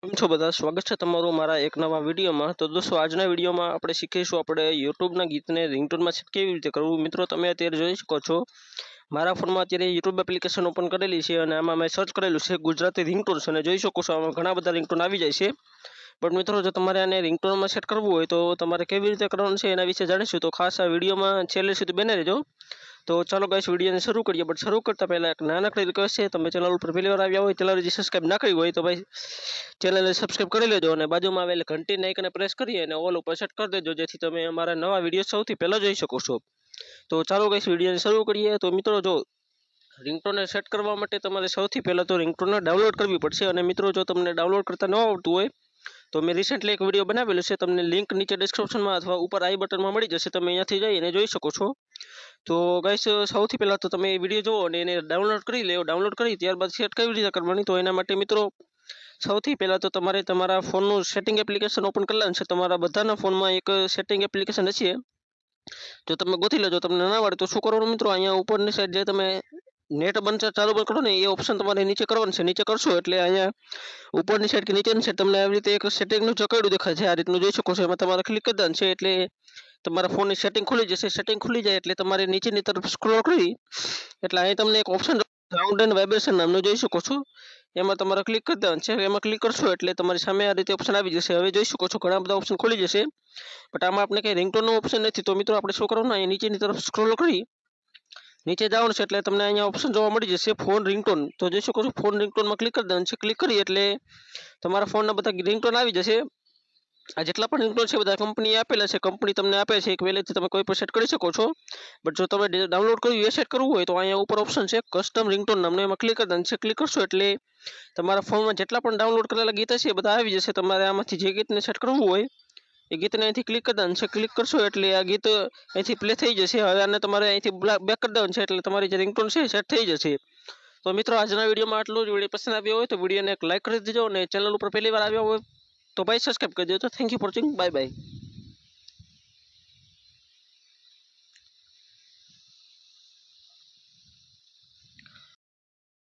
કેમ છો બધા? સ્વાગત છે તમારું મારા એક નવા વિડીયોમાં. તો દોસ્તો, આજના વિડીયોમાં આપણે શીખીશું આપણે યુટ્યુબના ગીતને રિંગટોનમાં સેટ કેવી રીતે કરવું. મિત્રો, તમે અત્યારે જોઈ શકો છો મારા ફોનમાં અત્યારે યુટ્યુબ એપ્લિકેશન ઓપન કરેલી છે અને આમાં મેં સર્ચ કરેલું છે ગુજરાતી રિંગટોન્સ અને જોઈ શકો છો આમાં ઘણા બધા રિંગટોન આવી જાય છે. પણ મિત્રો, જો તમારે આને રિંગટોનમાં સેટ કરવું હોય તો તમારે કેવી રીતે કરવાનું છે એના વિશે જાણીશું. તો ખાસ આ વિડીયોમાં છેલ્લે સુધી બને રહેજો. તો ચાલો ગાઈસ, વિડીયોને શરૂ કરીએ. બટ શરૂ કરતા પહેલા એક નાનકડી રિક્વેસ્ટ છે, તમે ચેનલ ઉપર પહેલી વાર આવ્યા હોય, ચેનલ હજી સબસ્ક્રાઇબ ના કરી હોય તો ભાઈ ચેનલને સબસ્ક્રાઇબ કરી લેજો અને બાજુમાં આવેલ ઘંટીના આઇકનને પ્રેસ કરી અને ઓલ ઉપર સેટ કરી દેજો, જેથી તમે અમારા નવા વિડીયો સૌથી પહેલા જોઈ શકો છો. તો ચાલો ગાઈસ, વિડીયોને શરૂ કરીએ. તો મિત્રો, જો રિંગટોનને સેટ કરવા માટે તમારે સૌથી પહેલાં તો રિંગટોનને ડાઉનલોડ કરવી પડશે. અને મિત્રો, જો તમને ડાઉનલોડ કરતા ન આવડતું હોય તો મેં રિસેન્ટલી એક વિડીયો બનાવેલો છે, તમને લિંક નીચે ડિસ્ક્રિપ્શનમાં અથવા ઉપર આઈ બટનમાં મળી જશે, તમે અહીંયાથી જઈને જોઈ શકો છો. તો ગાઈસ, સૌથી પહેલાં તો તમે એ વિડીયો જુઓ અને એને ડાઉનલોડ કરી લો. ડાઉનલોડ કરી ત્યારબાદ સેટ કેવી રીતે કરવાની, તો એના માટે મિત્રો સૌથી પહેલાં તો તમારે તમારા ફોનનું સેટિંગ એપ્લિકેશન ઓપન કરી લેવાનું છે. તમારા બધાના ફોનમાં એક સેટિંગ એપ્લિકેશન હશે, જો તમે ગોતી લેજો. તમને ના આવડે તો શું કરવાનું મિત્રો, અહીંયા ઉપરની સાઈડ જે તમે નેટ બંધ ચાલુ બંધ કરો ને એ ઓપ્શન તમારે નીચે કરવાનું છે. નીચે કરશો એટલે અહીંયા ઉપરની સાઈડ કે નીચેની સાઈડ તમને આવી રીતે એક સેટિંગનું ચકરડું દેખાય છે, આ રીતનું જોઈ શકો છો. એમાં તમારે ક્લિક કરી દેવાનું છે એટલે તમારા ફોનની સેટિંગ ખુલી જશે. સેટિંગ ખુલી જાય એટલે તમારે નીચેની તરફ સ્ક્રોલ કરી એટલે અહીં તમને એક ઓપ્શન સાઉન્ડ એન્ડ વાઇબ્રેશન નામનું જોઈ શકો છો, એમાં તમારે ક્લિક કરી દેવાનું છે. એમાં ક્લિક કરશો એટલે તમારી સામે આ રીતે ઓપ્શન આવી જશે. હવે જોઈ શકો છો ઘણા બધા ઓપ્શન ખુલી જશે, બટ આમાં આપણે કંઈ રિંગટોનનો ઓપ્શન નથી. તો મિત્રો, આપણે શું કરવાનું, અહીંયા નીચેની તરફ સ્ક્રોલ કરી નીચે જવાનું છે એટલે તમને અહીંયા ઓપ્શન જોવા મળી જશે ફોન રિંગટોન. તો જોઈ શકો છો ફોન રિંગટોનમાં ક્લિક કરી દેવાનું છે. ક્લિક કરી એટલે તમારા ફોનના બધા રિંગટોન આવી જશે. આ જેટલા પણ રિંગટોન છે બધા કંપનીએ આપેલા છે, કંપની તમને આપે છે એક પહેલેથી, તમે કોઈ પણ સેટ કરી શકો છો. બટ જો તમે ડાઉનલોડ કર્યું એ સેટ કરવું હોય તો અહીંયા ઉપર ઓપ્શન છે કસ્ટમ રિંગટોન નામનું, એમાં ક્લિક કરી દેવાનું છે. ક્લિક કરશો એટલે તમારા ફોનમાં જેટલા પણ ડાઉનલોડ કરેલા ગીત હશે એ બધા આવી જશે. તમારે આમાંથી જે ગીતને સેટ કરવું હોય એ ગીતને અહીંથી ક્લિક કરી દેવાનું છે. ક્લિક કરશો એટલે આ ગીત અહીંથી પ્લે થઈ જશે. હવે આને તમારે અહીંથી બેક કરી દેવાનું છે એટલે તમારી જે રિંગટોન છે સેટ થઈ જશે. તો મિત્રો, આજના વિડીયોમાં આટલું જ. વિડીયો પસંદ આવ્યો હોય તો વિડીયોને એક લાઈક કરી દેજો અને ચેનલ ઉપર પહેલી વાર આવ્યા હોય તો ભાઈ સબસ્ક્રાઈબ કરી દેજો. Thank you for watching. Bye bye.